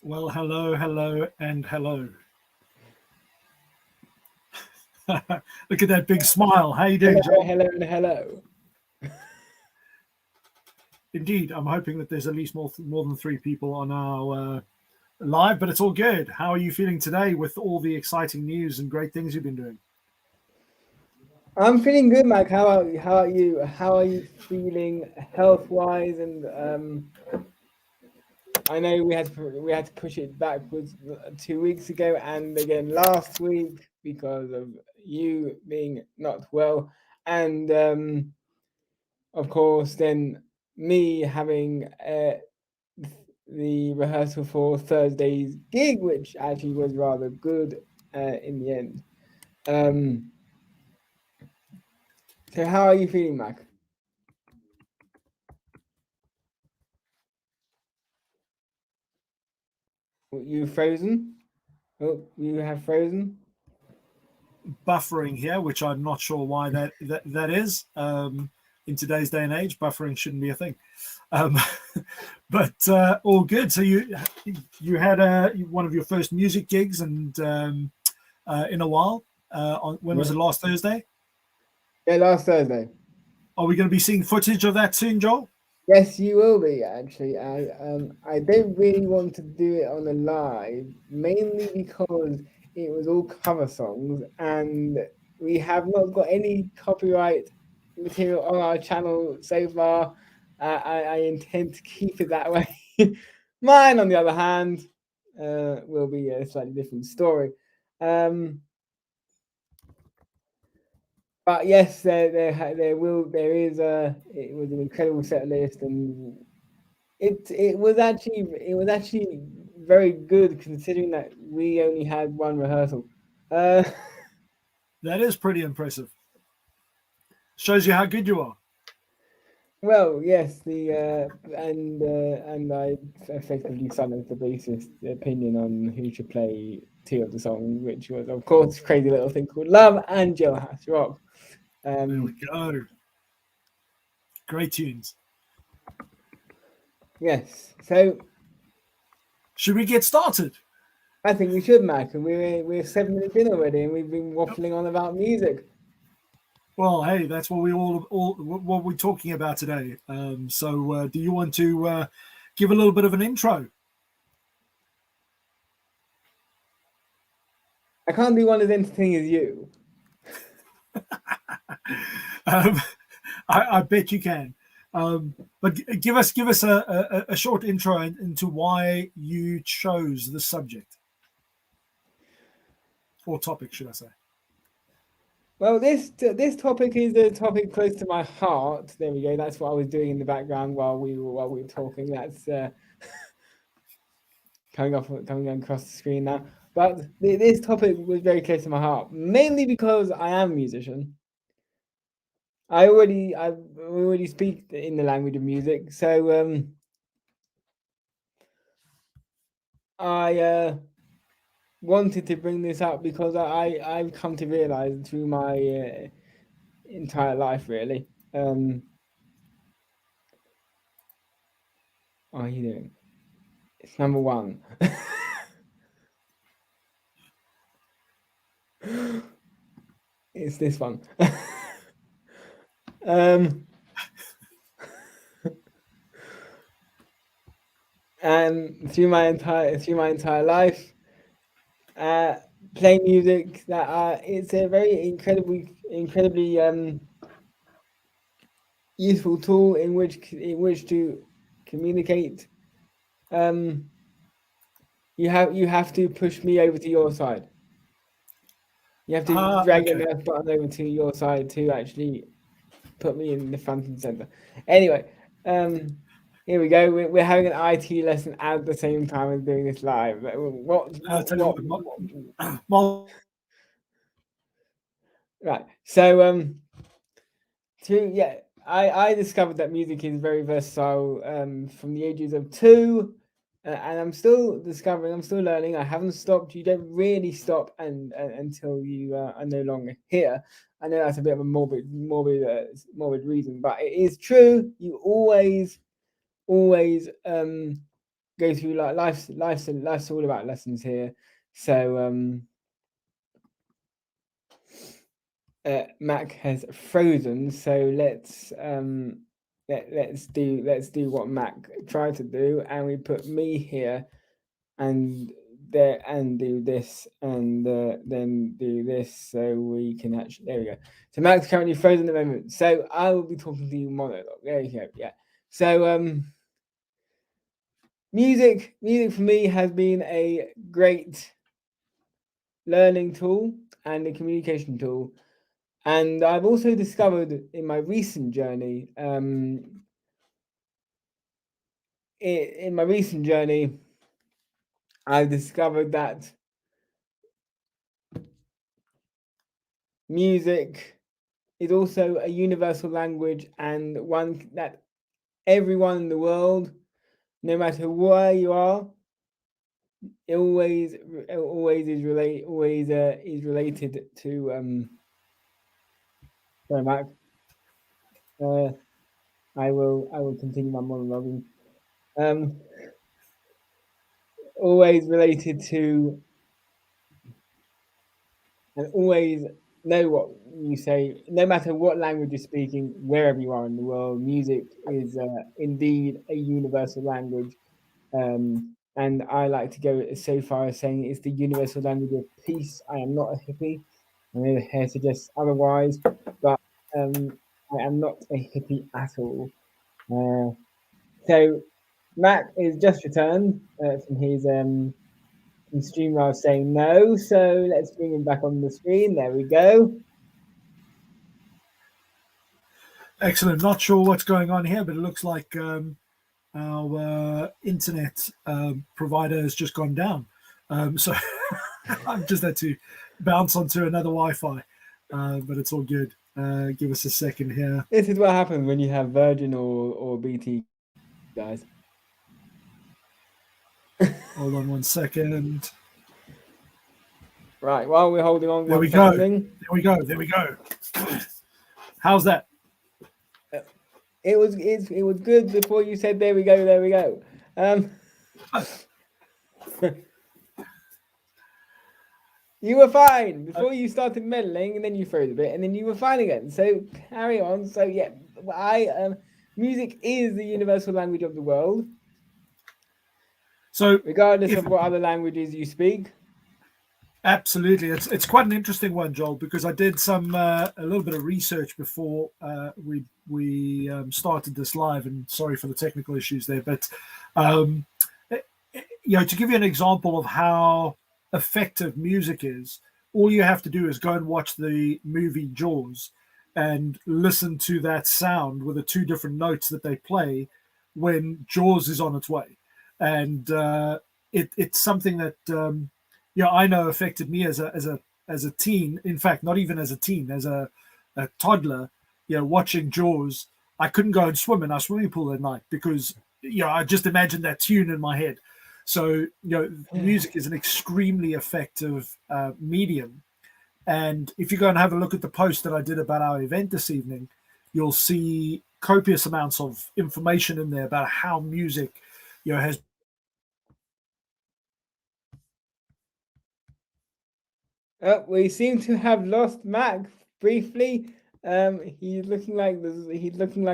Well, hello, hello, and hello. Look at that big smile. How you doing, Hello, Joel? hello, and hello. Indeed, I'm hoping that there's at least more than three people on our live, but it's all good. How are you feeling today with all the exciting news and great things you've been doing? I'm feeling good, Mike. How are you? How are you feeling health-wise? And I know we had to push it backwards 2 weeks ago, and again last week because of you being not well, and of course then me having the rehearsal for Thursday's gig, which actually was rather good in the end. So how are you feeling, Mac? You frozen? Oh, you have frozen? Buffering here, which I'm not sure why that is. In today's day and age, buffering shouldn't be a thing. Um, but all good. So you had one of your first music gigs and in a while. When was it? Last Thursday? Yeah, last Thursday. Are we going to be seeing footage of that soon, Joel? Yes, you will be actually. I don't really want to do it on a live, mainly because it was all cover songs, and we have not got any copyright material on our channel so far. I intend to keep it that way. Mine, on the other hand, will be a slightly different story. But yes, it was an incredible set list, and it was actually very good considering that we only had one rehearsal. That is pretty impressive. Shows you how good you are. Well, yes, and I effectively silenced the bassist's opinion on who should play two of the songs, which was of course Crazy Little Thing Called Love and Jailhouse Rock. There we go. Great tunes. Yes, so should we get started? I think we should, Mac, and we're 7 minutes in already, and we've been waffling on about music. Well, hey, that's what what we're talking about today. So, do you want to give a little bit of an intro? I can't be one as entertaining as you. I bet you can. But give us a short intro into why you chose the subject or topic, should I say? Well, this topic is a topic close to my heart. There we go. That's what I was doing in the background while we were talking. That's coming across the screen now. But this topic was very close to my heart, mainly because I am a musician. I already speak in the language of music, so I wanted to bring this up because I've come to realize through my entire life, really. What are you doing? It's number one. It's this one. And through my entire life, playing music, it's a very incredibly useful tool in which to communicate. You have to push me over to your side. You have to drag your mouse button over to your side to actually put me in the front and center. Anyway, here we go. We're having an IT lesson at the same time as doing this live. Right. So I discovered that music is very versatile from the ages of 2, and I'm still discovering. I'm still learning. I haven't stopped. You don't really stop until you are no longer here. I know that's a bit of a morbid reason, but it is true. You always go through like life's all about lessons here. So Mac has frozen, so let's do what Mac tried to do, and we put me here and there, and do this, and then do this, so we can actually, there we go. So Mac's currently frozen at the moment, so I will be talking to you monologue. There you go. Yeah. So music for me has been a great learning tool and a communication tool. And I've also discovered in my recent journey, I've discovered that music is also a universal language, and one that everyone in the world, no matter where you are, it always is related to. Sorry, Mac. I will continue my monologuing. Always related to, and always know what you say, no matter what language you're speaking, wherever you are in the world. Music is indeed a universal language. And I like to go so far as saying it's the universal language of peace. I am not a hippie. I know the hair suggests otherwise, but I am not a hippie at all. So Mac is just returned from his stream. I was saying no, so let's bring him back on the screen. There we go. Excellent. Not sure what's going on here, but it looks like our internet provider has just gone down. So I've just had to bounce onto another Wi-Fi, but it's all good. Give us a second here. This is what happens when you have Virgin or BT, guys. Hold on 1 second. Right, while we're holding on. There we go. There we go. How's that? It was good before you said there we go. You were fine before you started meddling, and then you froze a bit, and then you were fine again. So carry on. So yeah, music is the universal language of the world. So regardless of what other languages you speak. Absolutely, it's quite an interesting one, Joel, because I did a little bit of research before we started this live, and sorry for the technical issues there, but to give you an example of how effective music is, all you have to do is go and watch the movie Jaws and listen to that sound with the two different notes that they play when Jaws is on its way, and it's something that I know affected me as a teen. In fact, not even as a teen, as a toddler, watching Jaws. I couldn't go and swim in our swimming pool at night because I just imagined that tune in my head. So music is an extremely effective medium. And if you go and have a look at the post that I did about our event this evening, you'll see copious amounts of information in there about how music has. We seem to have lost Mac briefly. He's looking like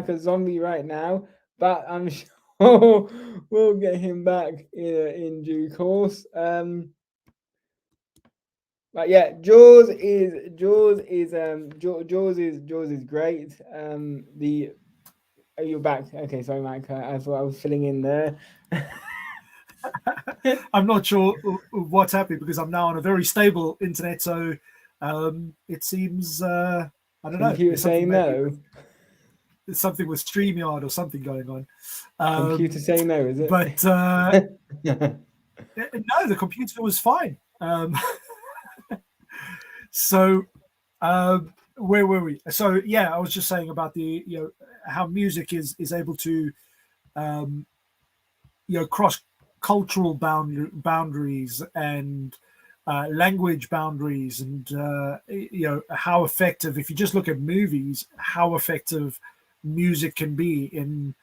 a zombie right now, but I'm sure we'll get him back in due course. But yeah, Jaws is great. You're back. Okay, sorry, Mac. I thought I was filling in there. I'm not sure what's happening because I'm now on a very stable internet, so it seems I don't know. Computer saying no. There's something with StreamYard or something going on. Computer saying no, is it? But no, the computer was fine. So where were we? So yeah, I was just saying about the how music is able to cross cultural boundaries and language boundaries, and how effective, if you just look at movies, how effective music can be in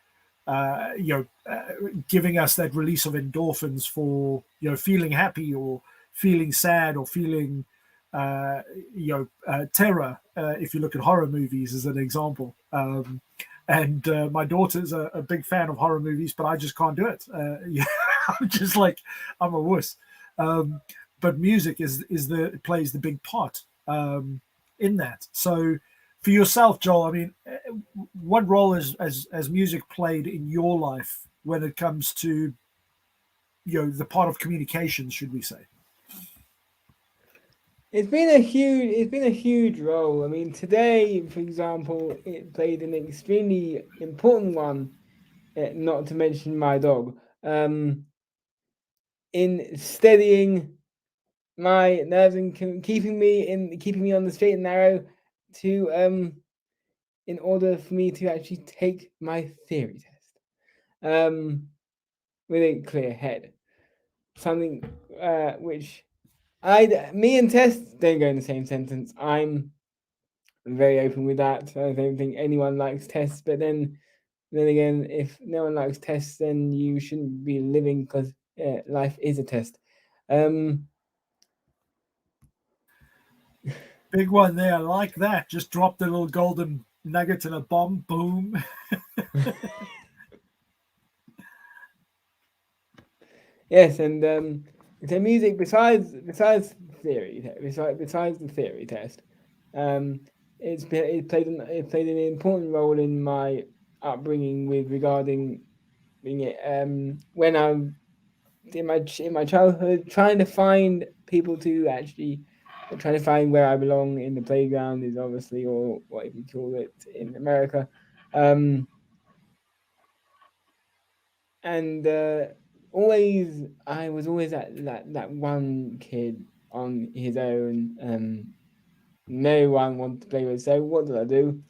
giving us that release of endorphins for feeling happy or feeling sad or feeling terror. If you look at horror movies as an example, and my daughter's a big fan of horror movies, but I just can't do it. I'm just like, I'm a wuss. But music plays the big part in that. So for yourself, Joel, I mean, what role has music played in your life when it comes to the part of communications, should we say? It's been a huge role. I mean, today, for example, it played an extremely important one, not to mention my dog, in steadying my nerves and keeping me on the straight and narrow to in order for me to actually take my theory test with a clear head. Something which me and Tess don't go in the same sentence. I'm very open with that. I don't think anyone likes Tess, but then again, if no one likes tests, then you shouldn't be living, because life is a test. Big one there. I like that. Just dropped a little golden nugget in a bomb. Boom. Yes, and the music besides theory, besides the theory test, it played an important role in my upbringing with regarding being when I'm in my childhood, trying to find people to actually trying to find where I belong in the playground is obviously, or what you call it in America, and I was always that one kid on his own. No one wanted to play with. So what did I do?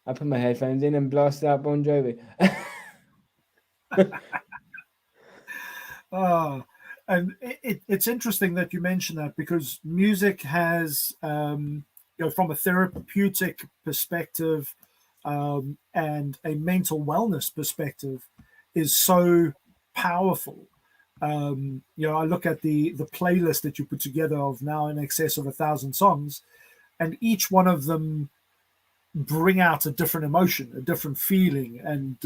I put my headphones in and blasted out Bon Jovi. And it's interesting that you mention that, because music has, from a therapeutic perspective and a mental wellness perspective, is so powerful. I look at the playlist that you put together of now in excess of 1,000 songs, and each one of them bring out a different emotion, a different feeling, and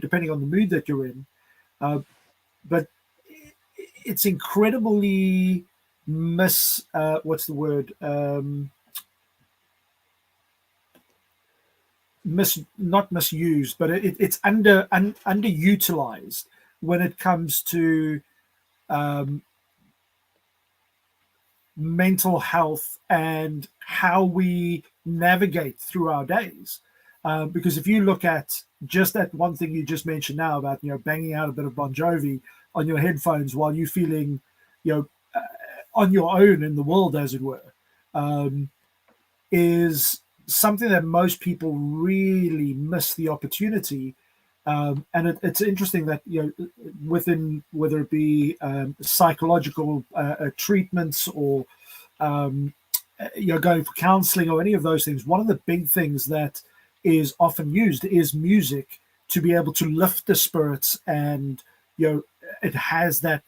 depending on the mood that you're in. But it's incredibly what's the word? Not misused, but it's underutilized when it comes to mental health and how we navigate through our days. Because if you look at just that one thing you just mentioned now about banging out a bit of Bon Jovi on your headphones while you're feeling on your own in the world, as it were, is something that most people really miss the opportunity. And it's interesting that within, whether it be psychological treatments or going for counseling or any of those things, one of the big things that is often used is music to be able to lift the spirits, and it has that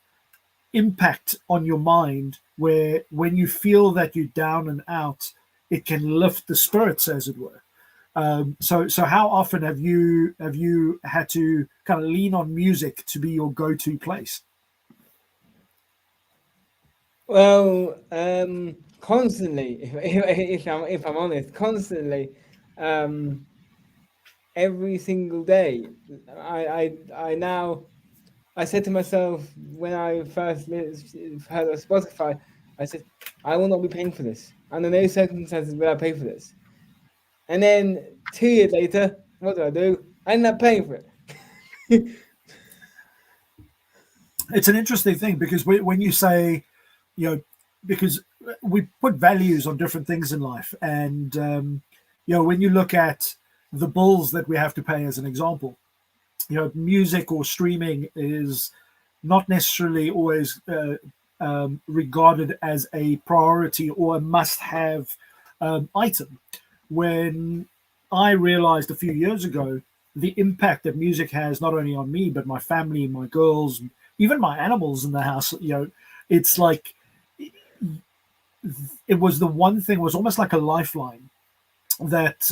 impact on your mind where when you feel that you're down and out, it can lift the spirits, as it were. So how often have you had to kind of lean on music to be your go-to place? Well, constantly, if I'm honest, constantly, every single day. I said to myself when I first heard of Spotify, I said, I will not be paying for this. Under no circumstances will I pay for this. And then 2 years later, what do? I end up paying for it. It's an interesting thing, because when you say, because we put values on different things in life, and when you look at the bills that we have to pay, as an example, music or streaming is not necessarily always regarded as a priority or a must-have item. When I realized a few years ago the impact that music has not only on me but my family, my girls, even my animals in the house. It's like it was the one thing, was almost like a lifeline that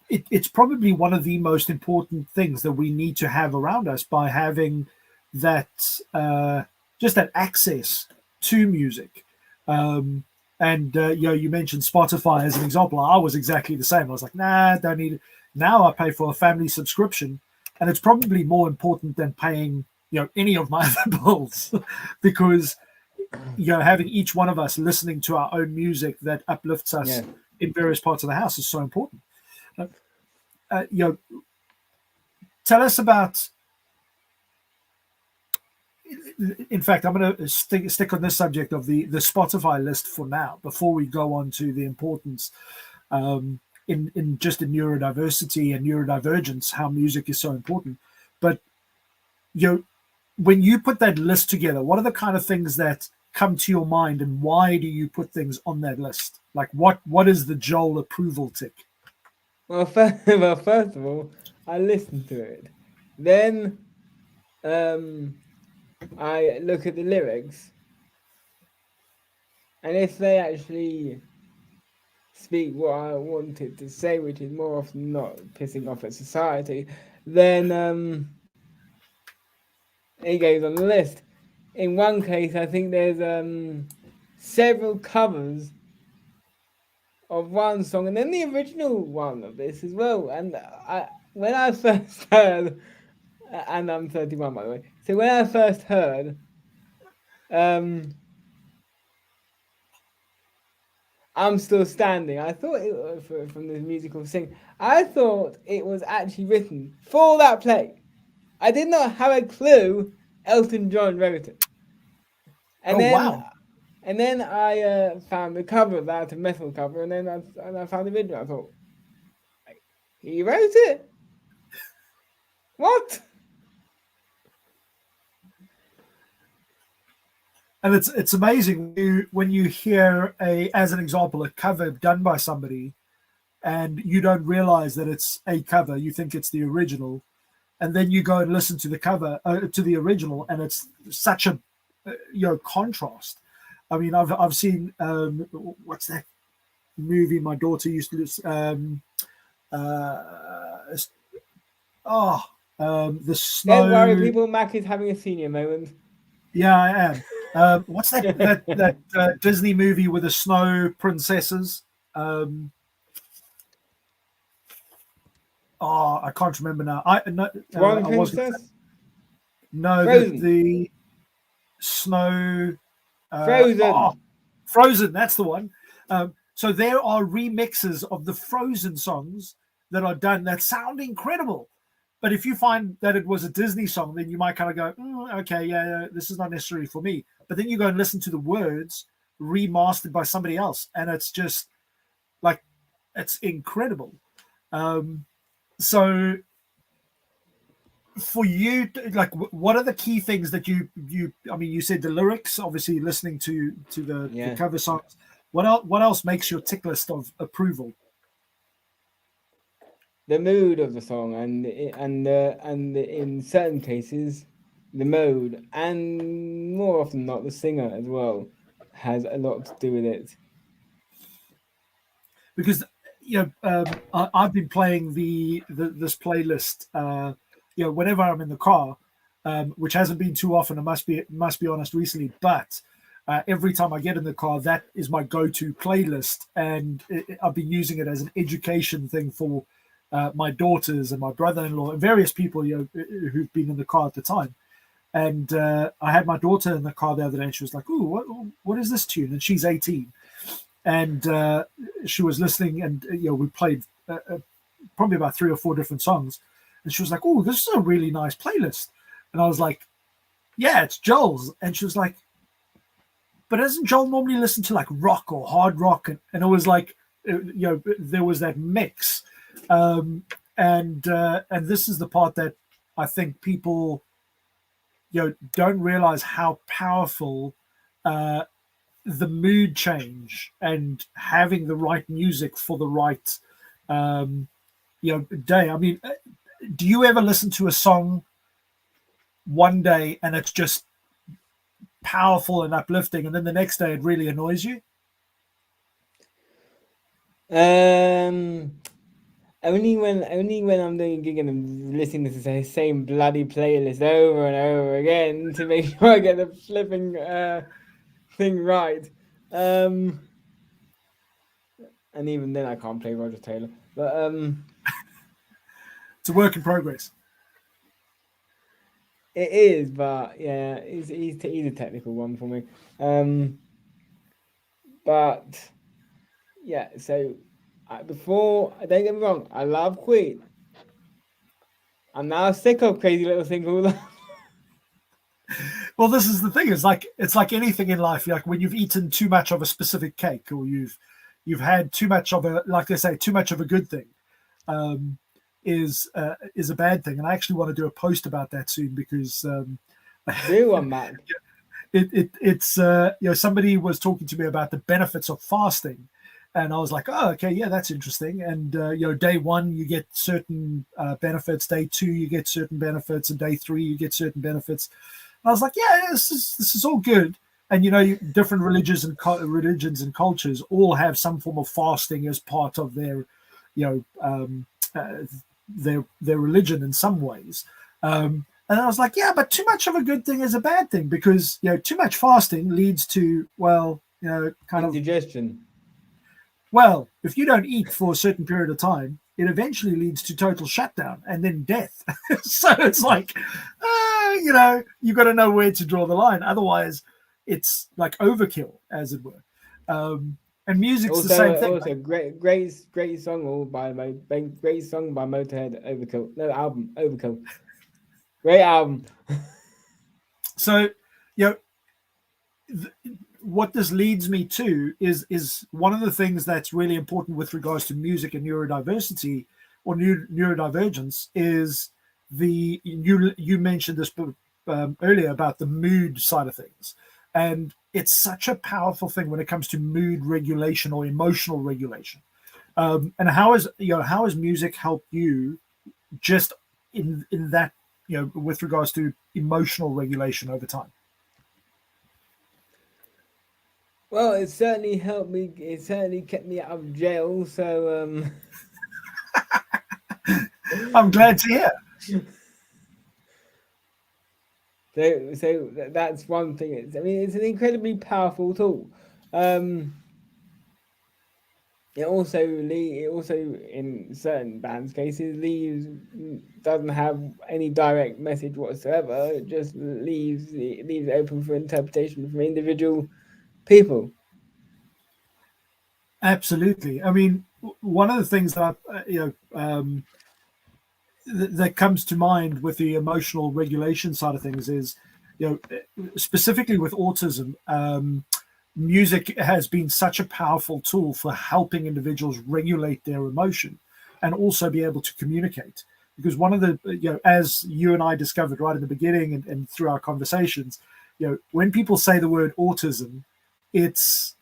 it's probably one of the most important things that we need to have around us, by having that just that access to music. You mentioned Spotify as an example. I was exactly the same. I was like, nah, don't need it. Now I pay for a family subscription, and it's probably more important than paying any of my other bills, because having each one of us listening to our own music that uplifts us in various parts of the house is so important. Tell us about. In fact, I'm going to stick on this subject of the Spotify list for now, before we go on to the importance in neurodiversity and neurodivergence, how music is so important. But when you put that list together, what are the kind of things that come to your mind, and why do you put things on that list? Like what is the Joel approval tick? Well, first of all, I listen to it. Then I look at the lyrics, and if they actually speak what I wanted to say, which is more often not pissing off at society, then it goes on the list. In one case, I think there's several covers of one song, and then the original one of this as well. And when I first heard, and I'm 31 by the way, so when I first heard, I'm Still Standing, I thought it was from the musical Sing. I thought it was actually written for that play. I did not have a clue Elton John wrote it. And then I found the cover of that, a metal cover, and then I found the video. I thought, he wrote it? What? And it's amazing when you hear as an example, a cover done by somebody, and you don't realize that it's a cover. You think it's the original, and then you go and listen to the cover, to the original, and it's such a contrast. I mean, I've seen what's that movie my daughter used to listen, the Snow. Don't worry, people. Mac is having a senior moment. Yeah, I am. What's that Disney movie with the snow princesses? I can't remember now. One Princess? No, the snow. Frozen. Frozen, that's the one. So there are remixes of the Frozen songs that are done that sound incredible. But if you find that it was a Disney song, then you might kind of go, okay, yeah, this is not necessarily for me. But then you go and listen to the words remastered by somebody else, and it's just like, it's incredible. So for you, like, what are the key things that you I mean, you said the lyrics, obviously listening to the cover songs. What else makes your tick list of approval? The mood of the song, and in certain cases, the mode, and more often not, the singer as well has a lot to do with it. Because I've been playing this playlist. Whenever I'm in the car, which hasn't been too often. I must be honest recently, but every time I get in the car, that is my go-to playlist, and I've been using it as an education thing for my daughters and my brother-in-law and various people who've been in the car at the time. And I had my daughter in the car the other day, and she was like, "Ooh, what is this tune?" And she's 18, and she was listening, and we played probably about 3 or 4 different songs, and she was like, "Oh, this is a really nice playlist." And I was like, "Yeah, it's Joel's." And she was like, "But doesn't Joel normally listen to like rock or hard rock?" And it was like, there was that mix. And this is the part that I think people don't realize how powerful the mood change and having the right music for the right day. I mean, do you ever listen to a song one day and it's just powerful and uplifting, and then the next day it really annoys you? Only when I'm doing a gig and I'm listening to the same bloody playlist over and over again to make sure I get the flipping thing right. And even then I can't play Roger Taylor. But It's a work in progress. it is, but yeah, he's a technical one for me. But yeah, so before, don't get me wrong, I love Queen. I'm now sick of Crazy Little Thing Called Love. Well, this is the thing. It's like anything in life. Like when you've eaten too much of a specific cake, or you've had too much of a, like they say, too much of a good thing, is a bad thing. And I actually want to do a post about that soon, because Do one, man. it's somebody was talking to me about the benefits of fasting, and I was like, oh, okay, yeah, that's interesting. And day one you get certain benefits, day two you get certain benefits, and day three you get certain benefits. And I was like, yeah, this is all good. And different religions and cultures all have some form of fasting as part of their their religion in some ways. And I was like, yeah, but too much of a good thing is a bad thing, because too much fasting leads to, well, kind of indigestion. Well, if you don't eat for a certain period of time, it eventually leads to total shutdown and then death. So it's like, you've got to know where to draw the line. Otherwise, it's like overkill, as it were. And music's the same thing. Also, great song by Motorhead. Overkill. No, album Overkill. Great album. So, what this leads me to is one of the things that's really important with regards to music and neurodiversity or neurodivergence is you mentioned this earlier about the mood side of things, and it's such a powerful thing when it comes to mood regulation or emotional regulation. And how has music helped you just in that with regards to emotional regulation over time? Well, it certainly helped me. It certainly kept me out of jail. So I'm glad to hear. So that's one thing. It's an incredibly powerful tool. It also in certain bands' cases doesn't have any direct message whatsoever. It just leaves it open for interpretation from individual people. Absolutely. I mean, one of the things that that comes to mind with the emotional regulation side of things is, specifically with autism, music has been such a powerful tool for helping individuals regulate their emotion and also be able to communicate. Because one of the, as you and I discovered right in the beginning and through our conversations, when people say the word autism, it's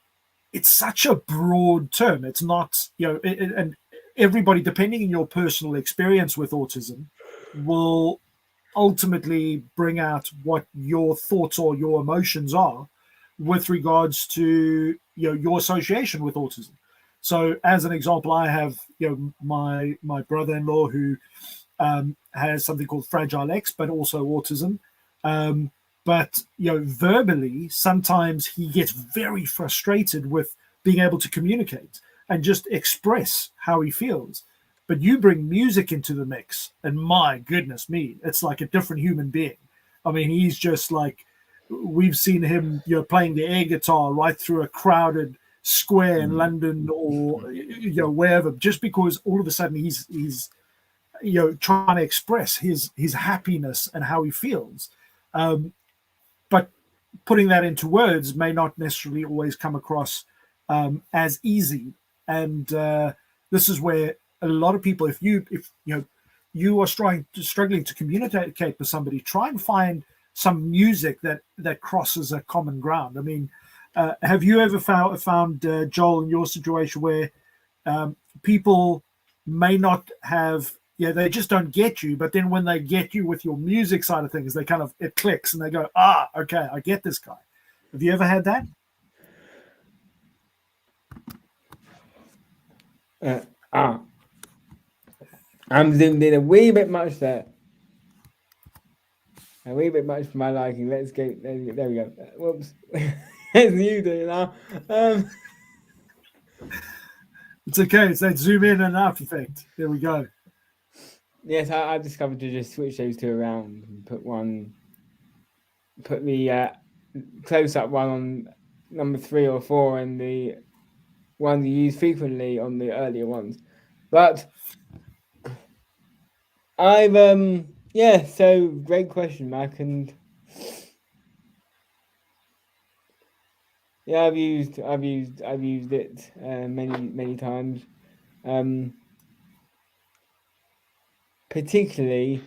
such a broad term. It's not, and everybody, depending on your personal experience with autism, will ultimately bring out what your thoughts or your emotions are with regards to your association with autism. So, as an example, I have my brother-in-law who has something called Fragile X, but also autism. But verbally, sometimes he gets very frustrated with being able to communicate and just express how he feels. But you bring music into the mix, and my goodness me, it's like a different human being. I mean, he's just like, we've seen him playing the air guitar right through a crowded square in London or wherever, just because all of a sudden he's trying to express his happiness and how he feels. But putting that into words may not necessarily always come across as easy. And this is where a lot of people, if you are struggling to communicate with somebody, try and find some music that crosses a common ground. I mean, have you ever found Joel, in your situation where people may not have, they just don't get you. But then when they get you with your music side of things, they kind of, it clicks and they go, okay, I get this guy. Have you ever had that? I'm zoomed in a wee bit much there. A wee bit much for my liking. Let's go. There we go. Whoops. It's you doing now. It's okay. It's that zoom in and out effect. There we go. Yes, I've discovered to just switch those two around and put the close-up one on number 3 or 4 and the one you use frequently on the earlier ones. But I've so great question, Mac, and yeah, I've used it many times, particularly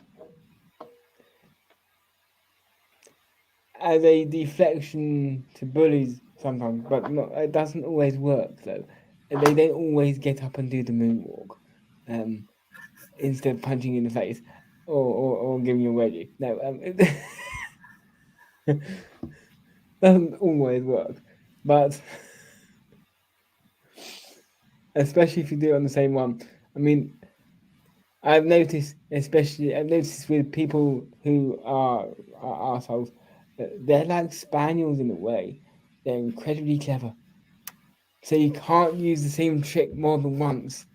as a deflection to bullies sometimes, but it doesn't always work though. They don't always get up and do the moonwalk, instead of punching you in the face or giving you a wedgie. No, it doesn't always work, but especially if you do it on the same one. I mean, I've noticed with people who are assholes, they're like spaniels in a way. They're incredibly clever. So you can't use the same trick more than once.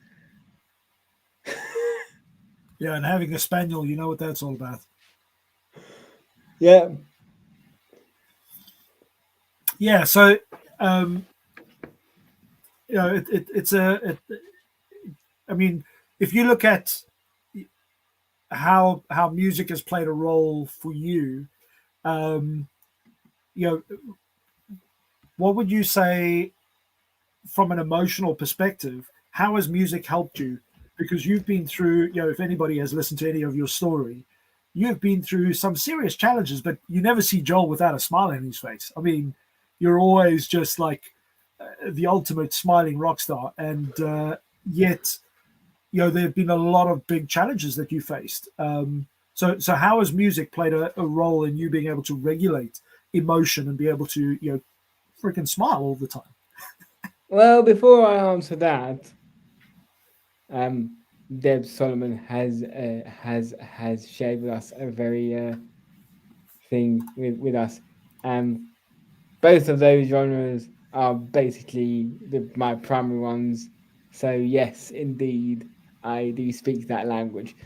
Yeah, and having a spaniel, you know what that's all about. Yeah. Yeah, so it's I mean, if you look at how music has played a role for you, what would you say from an emotional perspective? How has music helped you? Because you've been through, if anybody has listened to any of your story, you've been through some serious challenges, but you never see Joel without a smile on his face. I mean, you're always just like the ultimate smiling rock star, and yet there have been a lot of big challenges that you faced. So how has music played a role in you being able to regulate emotion and be able to freaking smile all the time? Well, before I answer that, Deb Solomon has shared with us a very thing with us. Both of those genres are basically my primary ones. So yes, indeed, I do speak that language.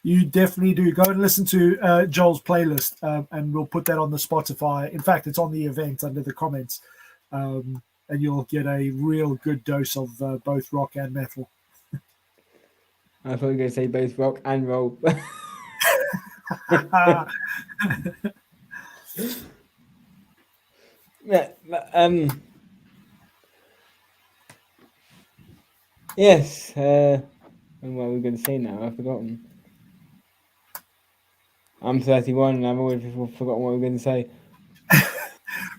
You definitely do. Go and listen to Joel's playlist, and we'll put that on the Spotify. In fact, it's on the event under the comments, and you'll get a real good dose of both rock and metal. I thought you were going to say both rock and roll. Yeah. Yes. And what are we going to say now? I've forgotten. I'm 31 and I've always forgotten what we were going to say.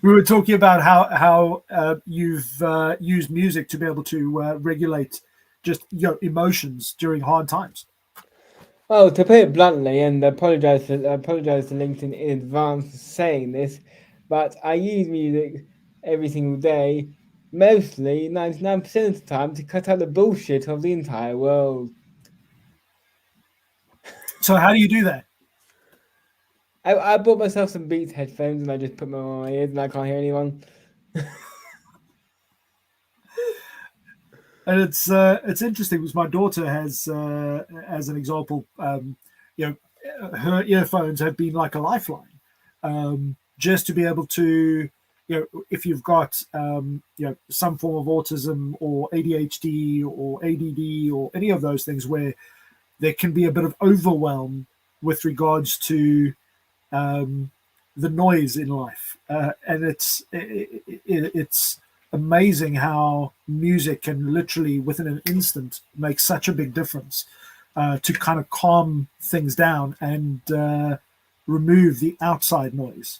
We were talking about how you've used music to be able to regulate just emotions during hard times. Well, to put it bluntly, and I apologize to LinkedIn in advance for saying this, but I use music every single day, mostly 99% of the time, to cut out the bullshit of the entire world. So how do you do that? I bought myself some Beats headphones and I just put them on my ears and I can't hear anyone. And it's interesting because my daughter has, as an example, her earphones have been like a lifeline, just to be able to, if you've got, some form of autism or ADHD or ADD or any of those things where there can be a bit of overwhelm with regards to the noise in life, and it's amazing how music can literally within an instant make such a big difference to kind of calm things down and remove the outside noise.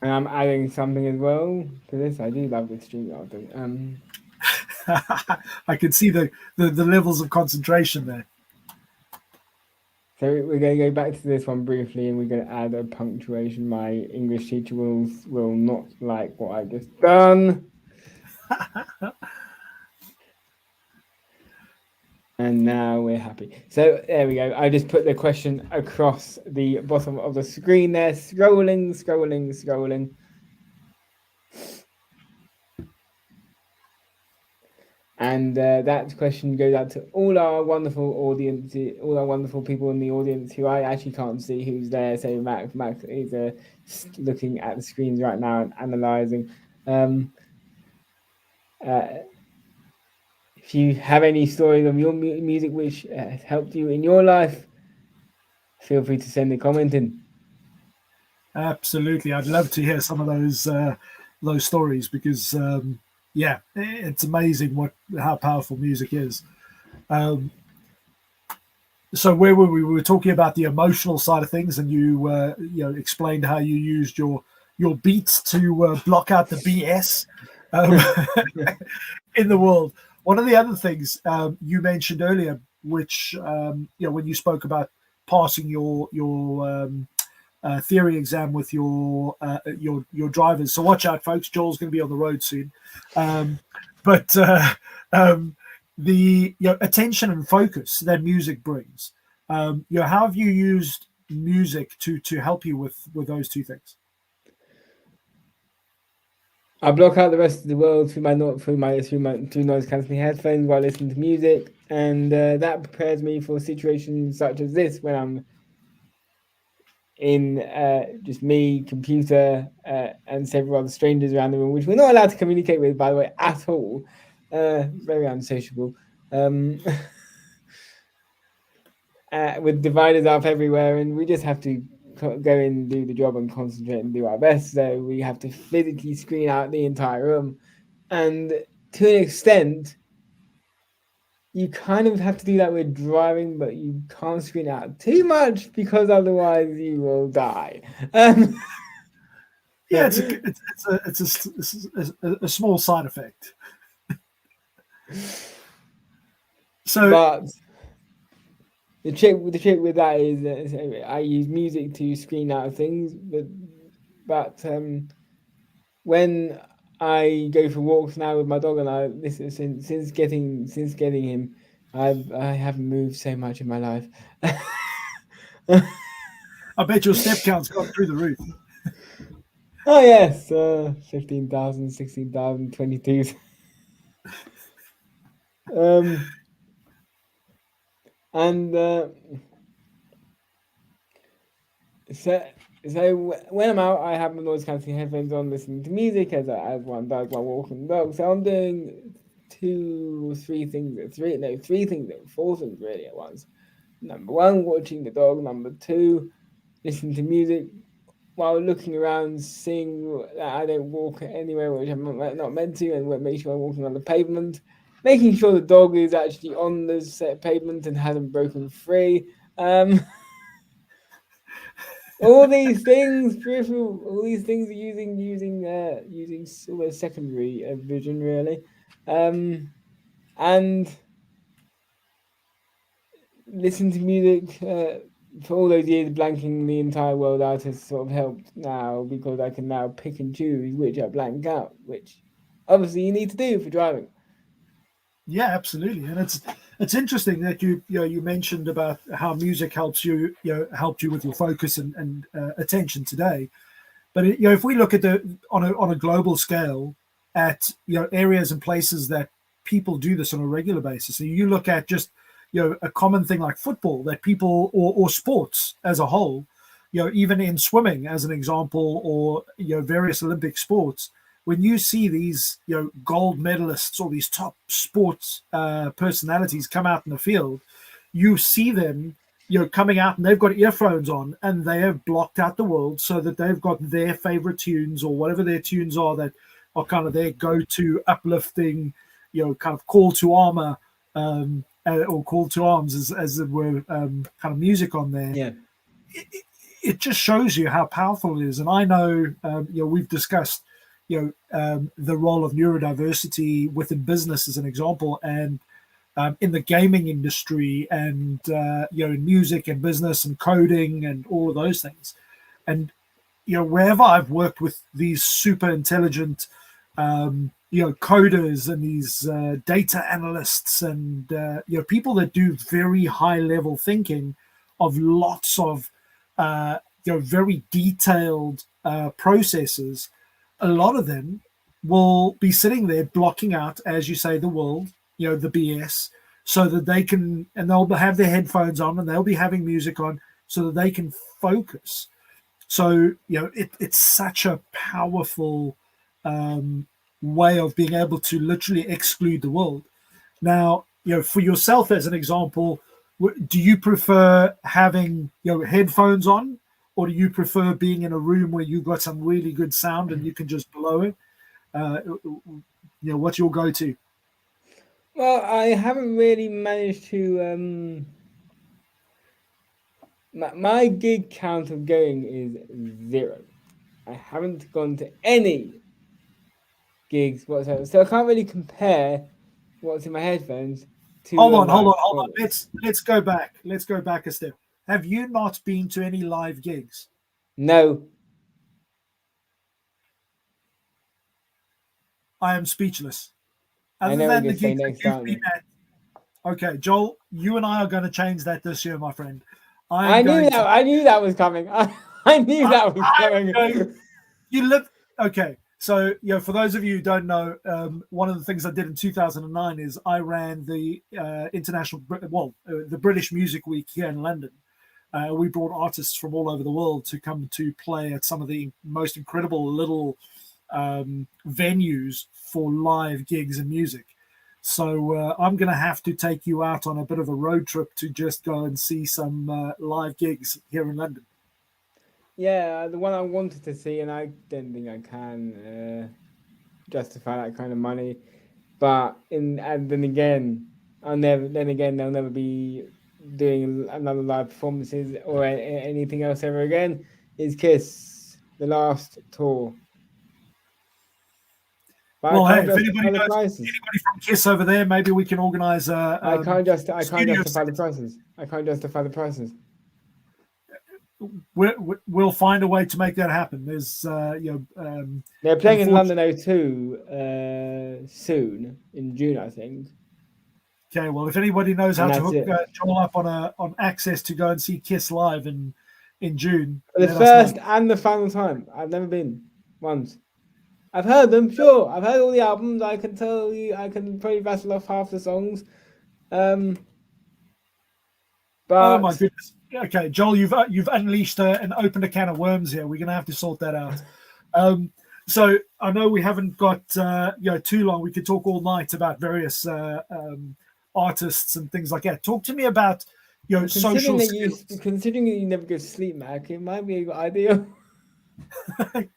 And I'm adding something as well to this. I do love the stream art. I can see the levels of concentration there. So we're going to go back to this one briefly, and we're going to add a punctuation. My English teacher will not like what I just done. And now we're happy. So there we go. I just put the question across the bottom of the screen there, scrolling. And that question goes out to all our wonderful audience, all our wonderful people in the audience who I actually can't see who's there. So Max is looking at the screens right now and analysing. If you have any stories of your music which has helped you in your life, feel free to send a comment in. Absolutely, I'd love to hear some of those stories because yeah, it's amazing how powerful music is. So where were we? We were talking about the emotional side of things, and you explained how you used your beats to block out the BS in the world. One of the other things you mentioned earlier, which when you spoke about passing your theory exam with your drivers. So watch out, folks. Joel's going to be on the road soon. But the attention and focus that music brings. How have you used music to help you with those two things? I block out the rest of the world through my noise cancelling headphones while listening to music, and that prepares me for situations such as this when I'm in just me, computer, and several other strangers around the room, which we're not allowed to communicate with, by the way, at all. Very unsociable. With dividers up everywhere, and we just have to go in and do the job and concentrate and do our best. So we have to physically screen out the entire room, and to an extent, you kind of have to do that with driving, but you can't screen out too much because otherwise you will die. Yeah, it's a small side effect. So, but the trick with that is I use music to screen out things, but when I go for walks now with my dog, and I listen since getting him, I haven't moved so much in my life. I bet your step count's gone through the roof. Oh yes, 15,000, 16,000, 22. And so when I'm out, I have my noise cancelling headphones on, listening to music as one does while walking the dog. So I'm doing four things really at once. Number one, watching the dog. Number two, listening to music while looking around, seeing that I don't walk anywhere which I'm not meant to, and make sure I'm walking on the pavement. Making sure the dog is actually on the set pavement and hasn't broken free. All these things, peripheral, all these things are using sort of secondary vision, really, and listen to music for all those years. Blanking the entire world out has sort of helped now, because I can now pick and choose which I blank out, which obviously you need to do for driving. Yeah, absolutely, and it's interesting that you mentioned about how music helped you with your focus and attention today. But if we look at on a global scale at areas and places that people do this on a regular basis, so you look at just a common thing like football that people or sports as a whole, even in swimming as an example, or various Olympic sports. When you see these, gold medalists or these top sports personalities come out in the field, you see them, coming out and they've got earphones on and they have blocked out the world so that they've got their favorite tunes or whatever their tunes are that are kind of their go-to uplifting, kind of call to armor or call to arms as it were, kind of music on there. Yeah. it just shows you how powerful it is. And I know, we've discussed, the role of neurodiversity within business as an example, and in the gaming industry, and in music and business and coding and all of those things. And wherever I've worked with these super intelligent coders and these data analysts and people that do very high level thinking of lots of very detailed processes, a lot of them will be sitting there blocking out, as you say, the world, the BS, so that they can, and they'll have their headphones on and they'll be having music on so that they can focus. So, it's such a powerful way of being able to literally exclude the world. Now, for yourself, as an example, do you prefer having, headphones on, or do you prefer being in a room where you've got some really good sound and you can just blow it? What's your go-to? Well, I haven't really managed to... My gig count of going is 0. I haven't gone to any gigs whatsoever, so I can't really compare what's in my headphones to... Hold on. Let's go back. Let's go back a step. Have you not been to any live gigs? No. I am speechless. I know what you're saying next time. Okay, Joel, you and I are going to change that this year, my friend. I knew that was coming. I knew that was coming. You live... Okay, so for those of you who don't know, one of the things I did in 2009 is I ran the the British Music Week here in London. We brought artists from all over the world to come to play at some of the most incredible little venues for live gigs and music. So I'm going to have to take you out on a bit of a road trip to just go and see some live gigs here in London. Yeah, the one I wanted to see, and I don't think I can justify that kind of money. But then again, they'll never be doing another live performances or anything else ever again. Is Kiss, the last tour. But well, hey, if anybody knows anybody from Kiss over there, maybe we can organise I can't justify the prices. I can't justify the prices. We'll find a way to make that happen. There's they're playing in London O2 soon in June, I think. Okay, well, if anybody knows how to hook Joel up on access to go and see Kiss live in June, for the first and the final time. I've never been once. I've heard them, sure. I've heard all the albums. I can tell you, I can probably rattle off half the songs. But oh my goodness. Okay, Joel, you've unleashed and opened a can of worms here. We're going to have to sort that out. So I know we haven't got too long. We could talk all night about various artists and things like that. Talk to me about social skills. Considering that you never go to sleep, Mac, it might be a good idea.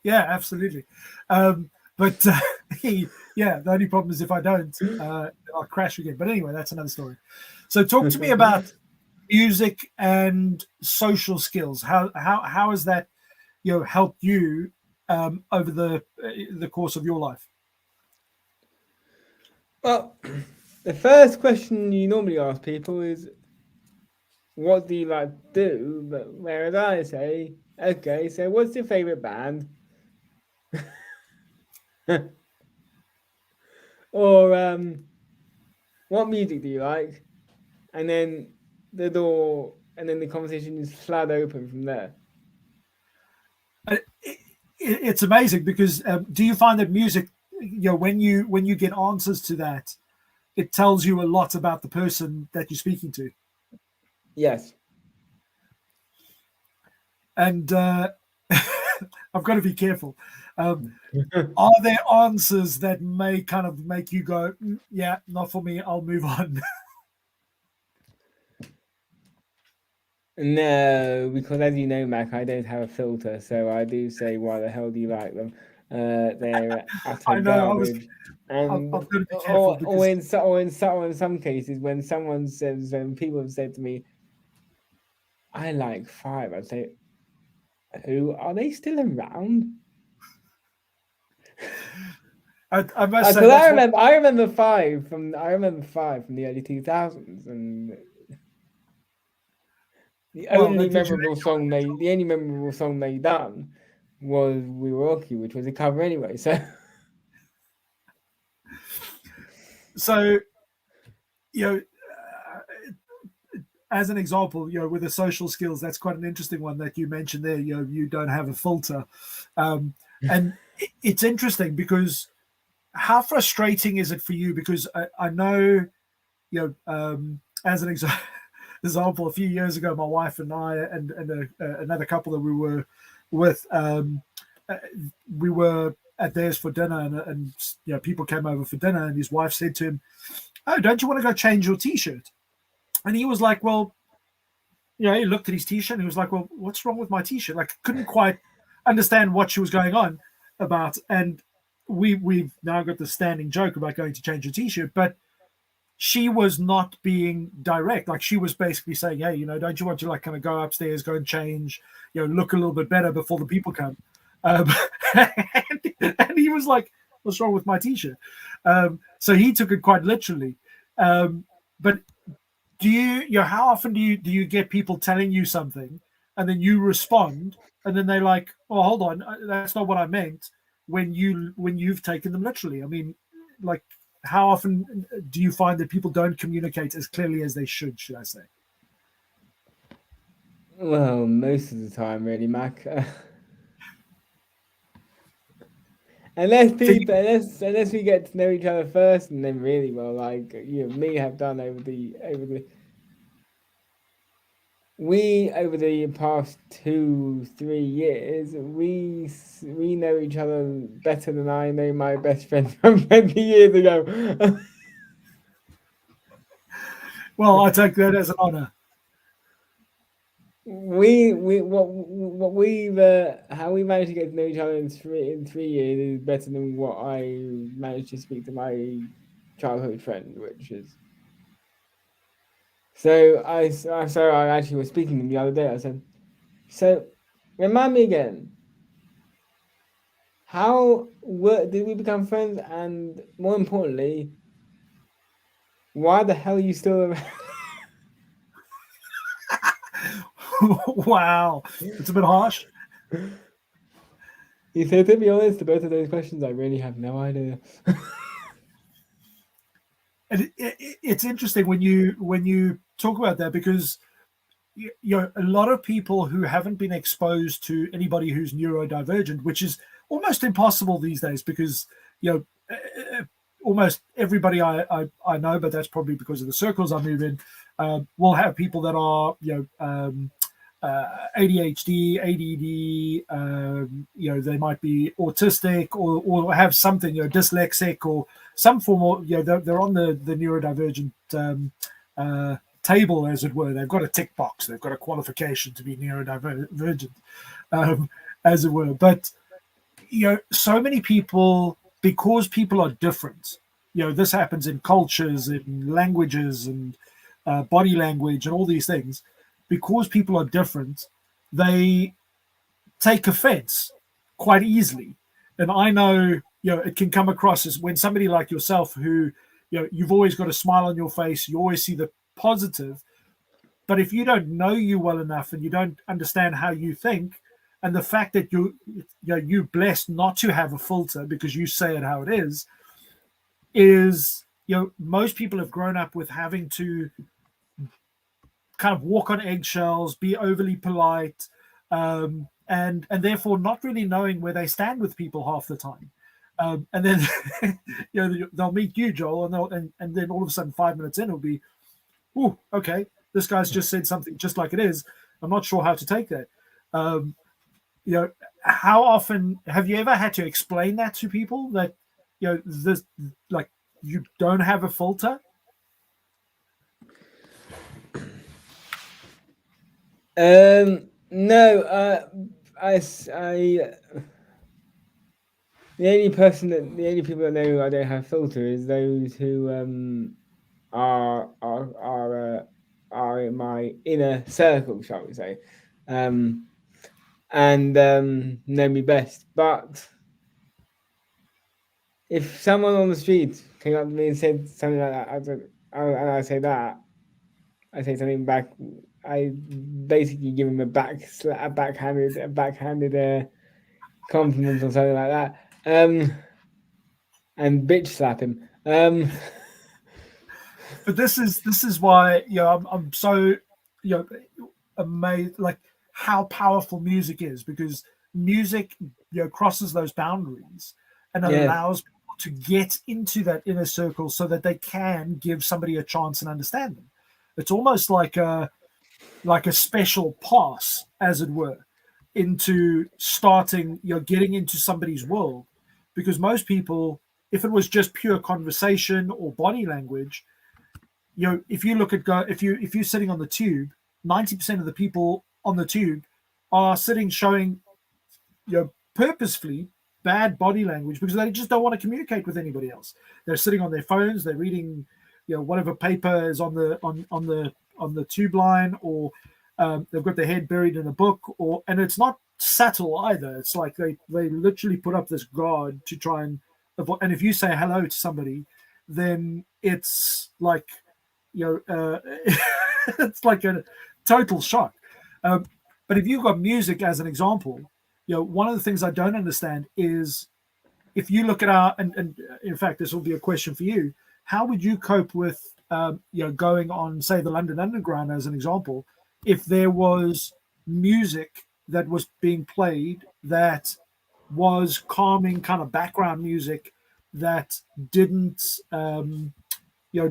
Yeah, absolutely. But the only problem is if I don't, I'll crash again. But anyway, that's another story. So talk to me about music and social skills. How has that helped you over the course of your life? Well, the first question you normally ask people is, what do you like to do? But whereas I say, okay, so what's your favorite band? Or what music do you like? And then the conversation is flat open from there. It's amazing because do you find that music, when you get answers to that, it tells you a lot about the person that you're speaking to? Yes. And I've got to be careful. Are there answers that may kind of make you go, yeah, not for me, I'll move on? No, because as you know, Mac, I don't have a filter, so I do say, why the hell do you like them? They're utter garbage. And I've got to be careful or in some cases, when people have said to me, I like 5, I'd say, Who are they still around? I must say Because that's I remember five from the early 2000s, and the only memorable song they done was "We Were Rocky," which was a cover anyway. So, you know, as an example, you know, with the social skills, that's quite an interesting one that you mentioned there. You know, you don't have a filter, and it's interesting because how frustrating is it for you? Because I know, you know, as an example, a few years ago, my wife and I and another couple that we were with, we were at theirs for dinner, and you know, people came over for dinner, and his wife said to him, "Oh, don't you want to go change your t-shirt?" And he was like, "Well," you know, he looked at his t-shirt and he was like, "Well, what's wrong with my t-shirt?" Like, couldn't quite understand what she was going on about. And we've now got the standing joke about going to change your t-shirt, but she was not being direct. Like, she was basically saying, "Hey, you know, don't you want to like kind of go upstairs, go and change, you know, look a little bit better before the people come?" Um, and he was like, "What's wrong with my t-shirt?" So he took it quite literally. But do you know, how often do you get people telling you something and then you respond and then they're like, "Oh, hold on, that's not what I meant," when you've taken them literally? I mean, like, how often do you find that people don't communicate as clearly as they should I say? Well, most of the time, really, Mac. Unless we get to know each other first, and then really well, like you and me have done over the past 2-3 years, we know each other better than I know my best friend from 20 years ago. Well, I take that as an honor. What we've how we managed to get to know each other in 3 years is better than what I managed to speak to my childhood friend, which is so I actually was speaking to him the other day. I said, "So, remind me again, did we become friends? And more importantly, why the hell are you still around?" Wow, it's a bit harsh. He said, "To be honest, to both of those questions, I really have no idea." And it's interesting when you talk about that, because you know, a lot of people who haven't been exposed to anybody who's neurodivergent, which is almost impossible these days, because you know, almost everybody I know, but that's probably because of the circles I move in, will have people that are, you know, ADHD, ADD, you know, they might be autistic, or have something, you know, dyslexic, or some form of, you know, they're on the neurodivergent table, as it were. They've got a tick box, they've got a qualification to be neurodivergent, um, as it were. But you know, so many people, because people are different, you know, this happens in cultures, in languages, and body language, and all these things. Because people are different, they take offense quite easily. And I know, you know, it can come across as, when somebody like yourself, who, you know, you've always got a smile on your face, you always see the positive. But if you don't know you well enough and you don't understand how you think, and the fact that you're blessed not to have a filter because you say it how it is, you know, most people have grown up with having to kind of walk on eggshells, be overly polite, and therefore not really knowing where they stand with people half the time. And then you know, they'll meet you, Joel, and then all of a sudden, 5 minutes in, it'll be, "Oh, okay, this guy's just said something just like it is. I'm not sure how to take that." Um, you know, how often have you ever had to explain that to people, that, you know, this, like, you don't have a filter? No, the only people that know I don't have filter is those who are in my inner circle, shall we say. and know me best. But if someone on the street came up to me and said something like that, I say something back, I basically give him a backhanded compliment or something like that, and bitch slap him. But this is why I'm so amazed, like how powerful music is, because music crosses those boundaries and allows people to get into that inner circle so that they can give somebody a chance and understand them. It's almost like a special pass, as it were, into starting getting into somebody's world, because most people, if it was just pure conversation or body language, if you look at if you're sitting on the tube, 90% of the people on the tube are sitting showing purposefully bad body language because they just don't want to communicate with anybody else. They're sitting on their phones, they're reading whatever paper is on the tube line, or they've got their head buried in a book, and it's not subtle either. It's like they literally put up this guard to try and avoid. And if you say hello to somebody, then it's like it's like a total shock. But if you've got music as an example, one of the things I don't understand is, if you look at and in fact, this will be a question for you: how would you cope with going on, say, the London Underground as an example, if there was music that was being played that was calming, kind of background music that didn't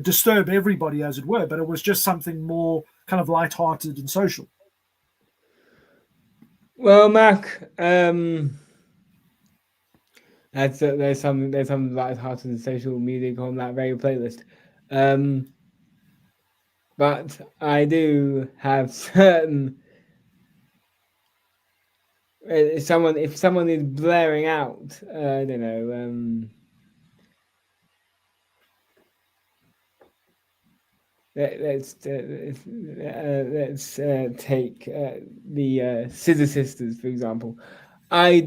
disturb everybody, as it were, but it was just something more kind of lighthearted and social? Well, Mac, there's some lighthearted and social music on that very playlist, but I do have certain. If someone is blaring out, I don't know. Let's take the Scissor Sisters, for example. I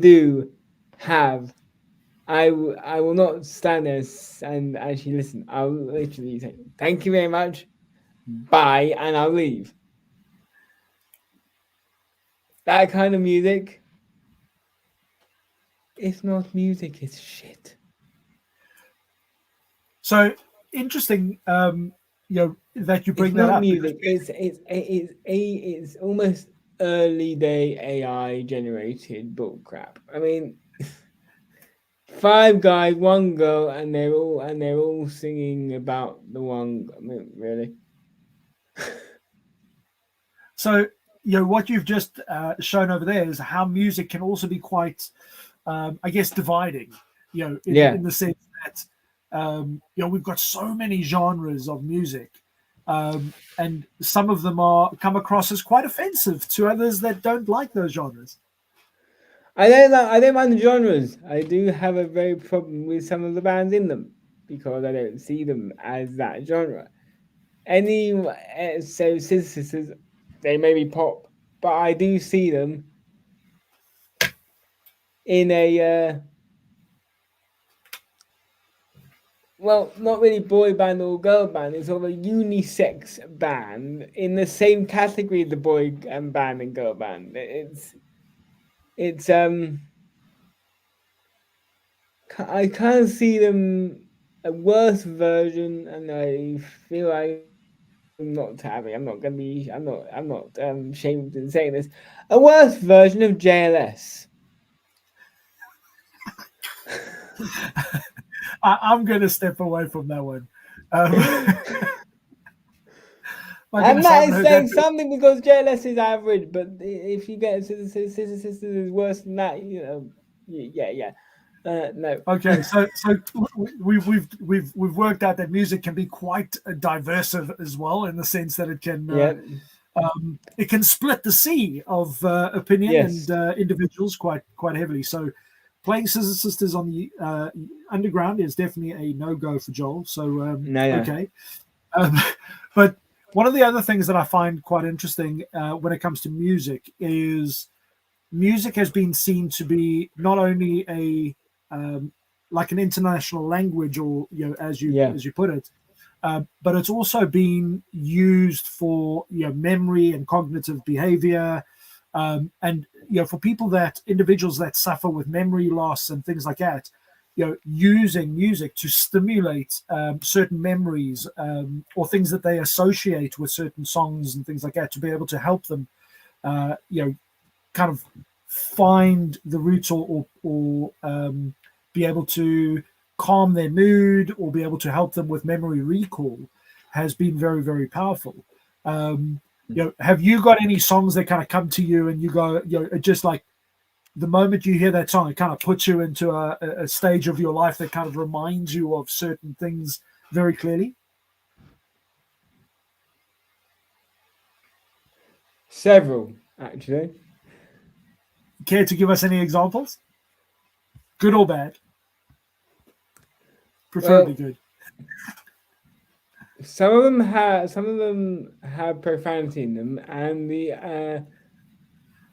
will not stand there and actually listen. I'll literally say, "Thank you very much, bye," and I'll leave. That kind of music, it's not music, it's shit. So interesting. That you bring it's that not up. Music. It's almost early day AI generated bullcrap. I mean, 5 guys, 1 girl, and they're all singing about the one. I mean, really. So what you've just shown over there is how music can also be quite, I guess, dividing. In the sense that we've got so many genres of music, and some of them come across as quite offensive to others that don't like those genres. I don't mind the genres. I do have a very problem with some of the bands in them because I don't see them as that genre. So Sisters, they may be pop, but I do see them in a well, not really boy band or girl band. It's sort of a unisex band in the same category as the boy band and girl band. It's I kind of see them a worse version, and I feel like I'm not ashamed in saying this, a worse version of JLS. I'm going to step away from that one. I'm not saying something because JLS is average, but if you get Sister Sisters is worse than that, yeah. No. Okay, so we've worked out that music can be quite diversive as well, in the sense that it can it can split the sea of opinion and individuals quite heavily. So playing Scissor Sisters on the underground is definitely a no-go for Joel. So okay, but one of the other things that I find quite interesting when it comes to music is music has been seen to be not only a like an international language, or as you put it, but it's also been used for memory and cognitive behavior, and for individuals that suffer with memory loss and things like that, using music to stimulate certain memories, or things that they associate with certain songs and things like that, to be able to help them kind of find the roots, or be able to calm their mood, or be able to help them with memory recall, has been very, very powerful. Have you got any songs that kind of come to you and you go, just like the moment you hear that song, it kind of puts you into a stage of your life that kind of reminds you of certain things very clearly? Several, actually. Care to give us any examples? Good or bad? Preferably good. Some of them have profanity in them, and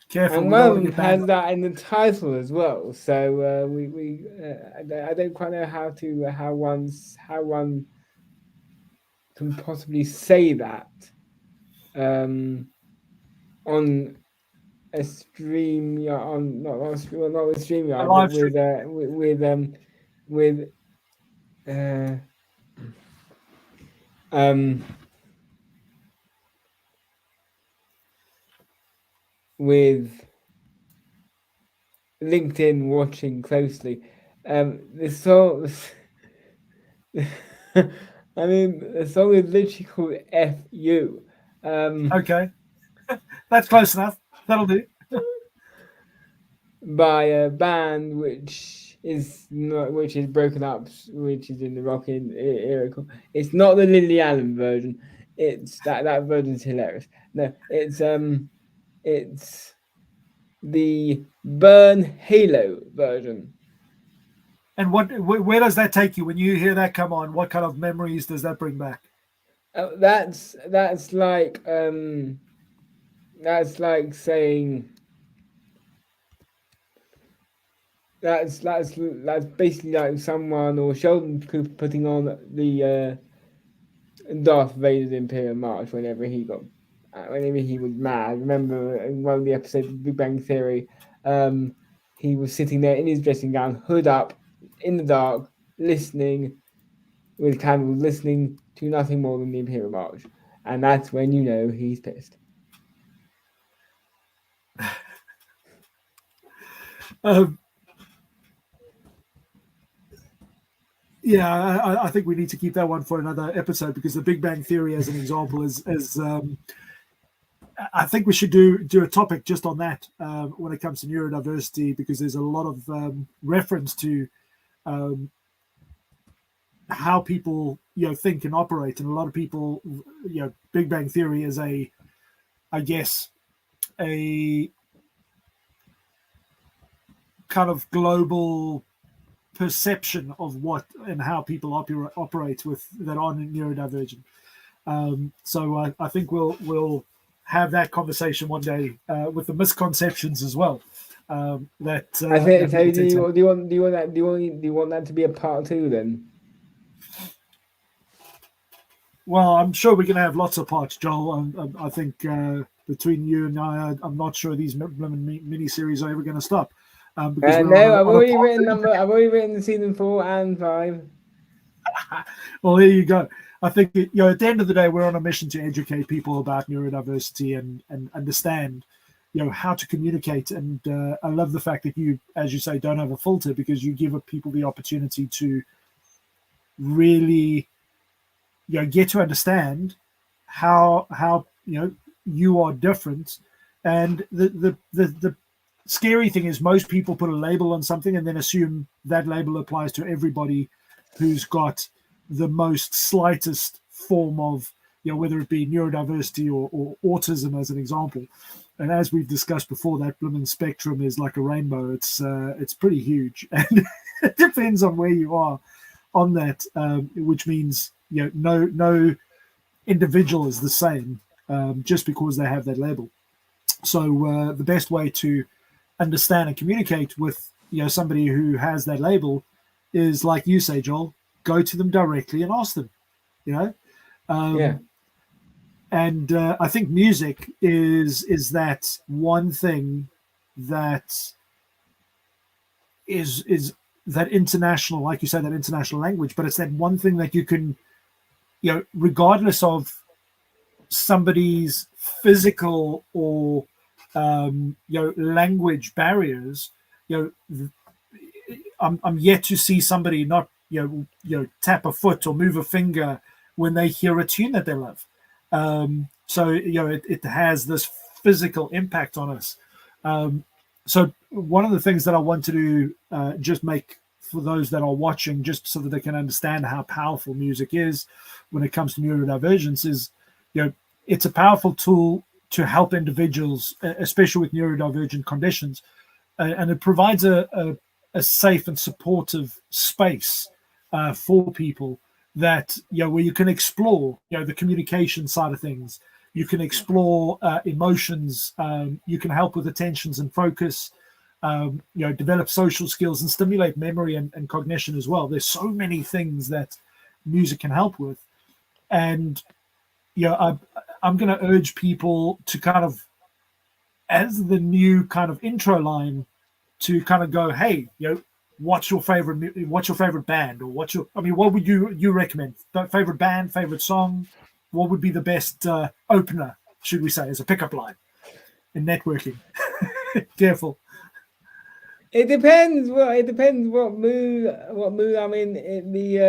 Careful, and one of them has that in the title as well. So I don't quite know how one can possibly say that on a stream, not with StreamYard, but with LinkedIn watching closely. The song, I mean, the song is literally called "F.U." Okay, that's close enough. That'll do. By a band which is broken up, which is in the rock era. It's not the Lily Allen version. It's that version's hilarious. No, it's the Burn Halo version. And where does that take you when you hear that come on? What kind of memories does that bring back? That's like saying that's basically like someone or Sheldon Cooper putting on the Darth Vader's Imperial March whenever he was mad. Remember in one of the episodes of Big Bang Theory, he was sitting there in his dressing gown, hood up, in the dark, listening with candles, listening to nothing more than the Imperial March, and that's when you know he's pissed. Yeah, I think we need to keep that one for another episode, because the Big Bang Theory, as an example, is I think we should do a topic just on that when it comes to neurodiversity, because there's a lot of reference to how people think and operate, and a lot of people Big Bang Theory is a kind of global perception of what and how people operate with that are neurodivergent. So I think we'll have that conversation one day with the misconceptions as well. I think. So do you want that to be a part 2 then? Well, I'm sure we're going to have lots of parts, Joel. I think between you and I, I'm not sure these mini series are ever going to stop. No, I've already written season 4 and 5. Well, there you go. I think at the end of the day, we're on a mission to educate people about neurodiversity and understand how to communicate. And I love the fact that you, as you say, don't have a filter, because you give people the opportunity to really get to understand how you are different. And the scary thing is, most people put a label on something and then assume that label applies to everybody who's got the most slightest form of, whether it be neurodiversity or autism, as an example. And as we've discussed before, that blooming spectrum is like a rainbow. It's pretty huge, and it depends on where you are on that, which means no individual is the same just because they have that label. So the best way to understand and communicate with somebody who has that label is, like you say, Joel, go to them directly and ask them. And I think music is that one thing that is that international, like you said, that international language, but it's that one thing that you can, regardless of somebody's physical or language barriers, I'm yet to see somebody not tap a foot or move a finger when they hear a tune that they love. So it has this physical impact on us. So one of the things that I want to do, just make for those that are watching, just so that they can understand how powerful music is when it comes to neurodivergence, is it's a powerful tool to help individuals, especially with neurodivergent conditions, and it provides a safe and supportive space for people that where you can explore the communication side of things. You can explore emotions. You can help with attentions and focus. Develop social skills and stimulate memory and cognition as well. There's so many things that music can help with, and I'm going to urge people to kind of, as the new kind of intro line, to kind of go, hey, what's your favorite band, or what would you recommend? Favorite band, favorite song? What would be the best opener, should we say, as a pickup line in networking? Careful. It depends what mood I'm in at the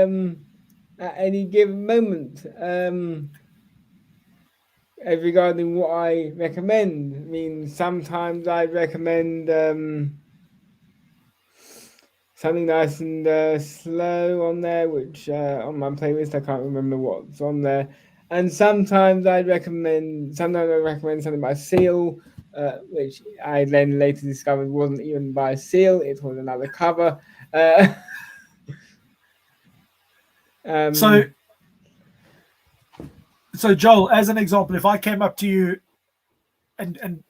at any given moment. Regarding what I recommend, I mean, sometimes I recommend something nice and slow on there, which on my playlist I can't remember what's on there. And sometimes I recommend something by Seal, which I then later discovered wasn't even by Seal; it was another cover. So Joel, as an example, if I came up to you and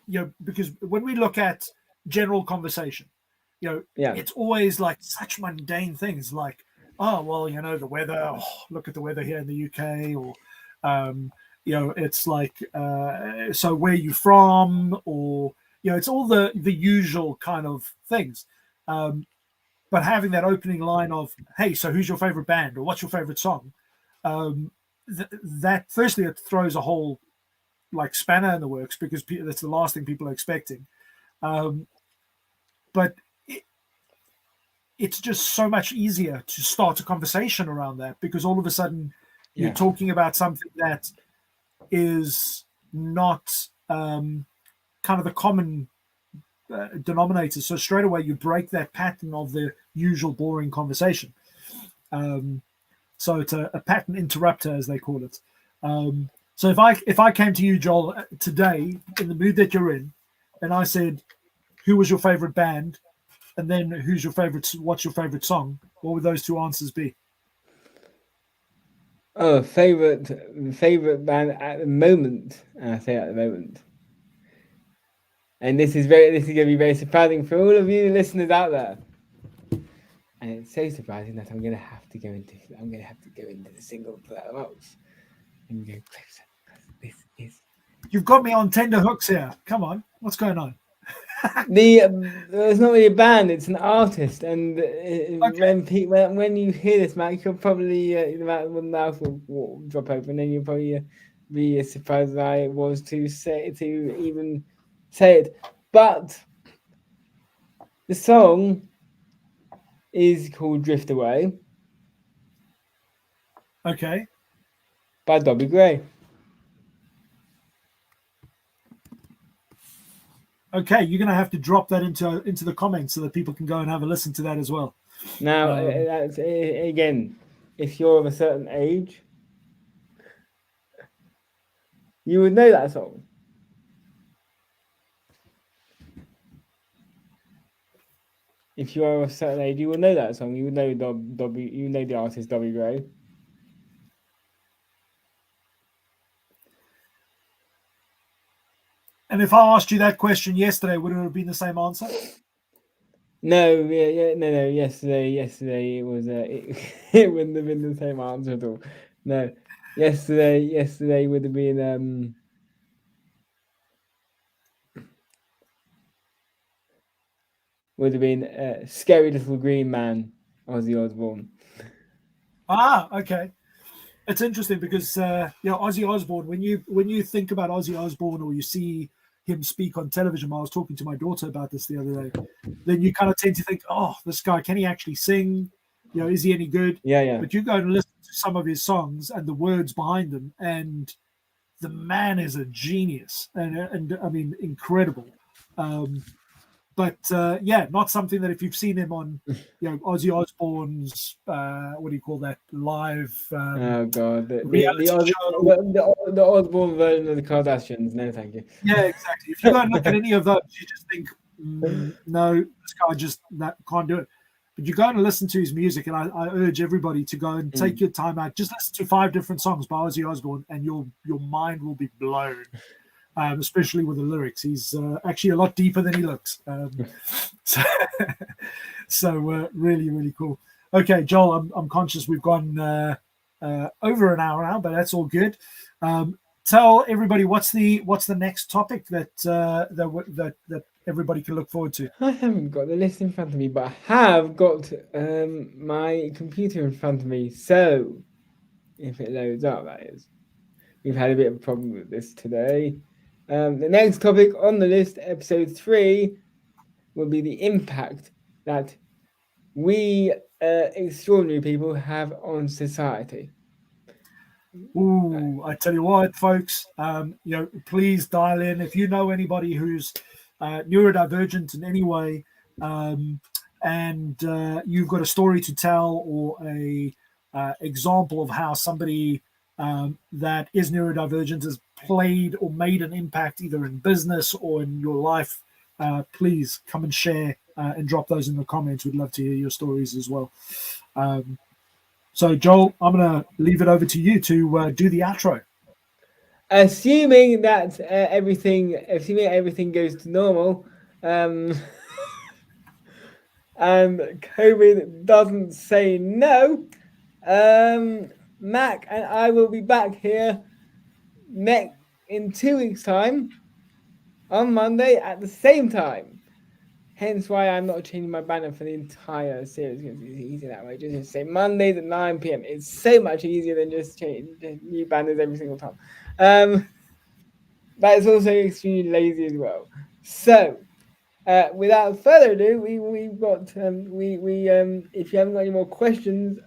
because when we look at general conversation, it's always like such mundane things, like, oh, well, the weather, look at the weather here in the UK, or it's like, so where you from, or it's all the usual kind of things, but having that opening line of, hey, so who's your favorite band, or what's your favorite song, that firstly, it throws a whole like spanner in the works, because that's the last thing people are expecting, but it's just so much easier to start a conversation around that, because all of a sudden you're talking about something that is not kind of the common denominator. So straight away you break that pattern of the usual boring conversation. So it's a pattern interrupter, as they call it. So if I came to you, Joel, today in the mood that you're in, and I said, who was your favorite band, and then what's your favorite song, what would those two answers be? Oh, favorite band at the moment. I say at the moment. And this is going to be very surprising for all of you listeners out there. And it's so surprising that I'm going to have to go into the single for Rocks and go closer, because this is. You've got me on tender hooks here. Come on, what's going on? It's not really a band; it's an artist. And when you hear this, Matt, you'll probably the mouth will drop open, and you'll probably be as surprised as I was to even say it. But the song is called "Drift Away." Okay. By Dobby Gray. Okay, you're going to have to drop that into the comments so that people can go and have a listen to that as well. Now, that's, again, if you're of a certain age, you would know that song. If you are of a certain age, you would know that song. You would know Dobby. You know the artist Dobby Gray. And if I asked you that question yesterday, would it have been the same answer? No, no. Yesterday it was it wouldn't have been the same answer at all. No, yesterday would have been Scary Little Green Man, Ozzy Osbourne. Ah, okay. It's interesting because Ozzy Osbourne. When you think about Ozzy Osbourne, or you see him speak on television, I was talking to my daughter about this the other day. Then you kind of tend to think, oh, this guy, can he actually sing? Is he any good? Yeah. But you go and listen to some of his songs and the words behind them, and the man is a genius, and I mean, incredible. But not something that if you've seen him on, Ozzy Osbourne's what do you call that, live Oh god, reality show. The Osbourne version of the Kardashians. No, thank you. Yeah, exactly. If you go and look at any of those, you just think, no, this guy just can't do it. But you go and listen to his music, and I urge everybody to go and take your time out. Just listen to 5 different songs by Ozzy Osbourne, and your mind will be blown. Especially with the lyrics. He's actually a lot deeper than he looks. So really, really cool. Okay, Joel, I'm conscious we've gone over an hour now, but that's all good. Tell everybody what's the next topic that everybody can look forward to. I haven't got the list in front of me, but I have got my computer in front of me. So if it loads up, that is. We've had a bit of a problem with this today. The next topic on the list, episode 3, will be the impact that we extraordinary people have on society. Ooh, I tell you what, folks, please dial in. If you know anybody who's neurodivergent in any way, and you've got a story to tell, or a example of how somebody that is neurodivergent has played or made an impact either in business or in your life, please come and share and drop those in the comments. We'd love to hear your stories as well. So Joel, I'm going to leave it over to you to do the outro. Assuming that everything goes to normal, and COVID doesn't say no, Mac and I will be back here in 2 weeks' time on Monday at the same time. Hence why I'm not changing my banner for the entire series, because it's easier that way. Just say Mondays at 9 p.m. It's so much easier than just changing new banners every single time. But it's also extremely lazy as well. So without further ado, we've got if you haven't got any more questions,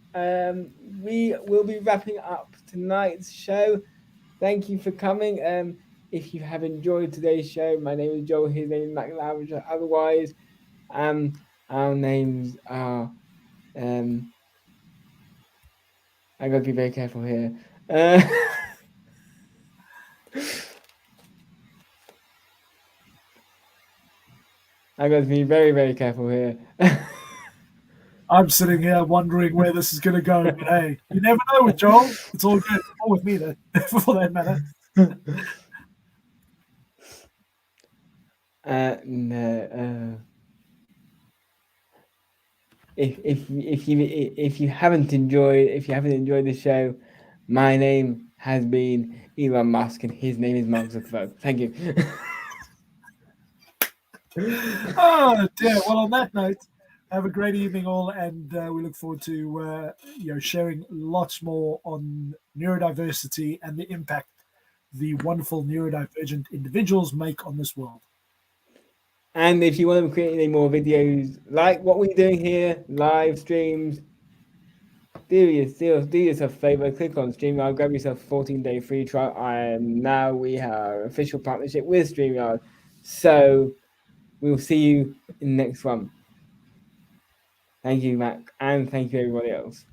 we will be wrapping up tonight's show. Thank you for coming. If you have enjoyed today's show, my name is Joel. His name is Mac Laubscher. Otherwise, our names are. I got to be very careful here. I got to be very, very careful here. I'm sitting here wondering where this is going to go. But hey, you never know with Joel. It's all good. All with me, though, for that matter. No. If you haven't enjoyed the show, my name has been Elon Musk, and his name is Mark Zuckerberg. Thank you. Oh dear. Well, on that note, have a great evening, all, and we look forward to sharing lots more on neurodiversity and the impact the wonderful neurodivergent individuals make on this world. And if you want to create any more videos like what we're doing here, live streams, do yourself a favor, click on StreamYard, grab yourself a 14-day free trial. We have an official partnership with StreamYard. So we'll see you in the next one. Thank you, Mac, and thank you everybody else.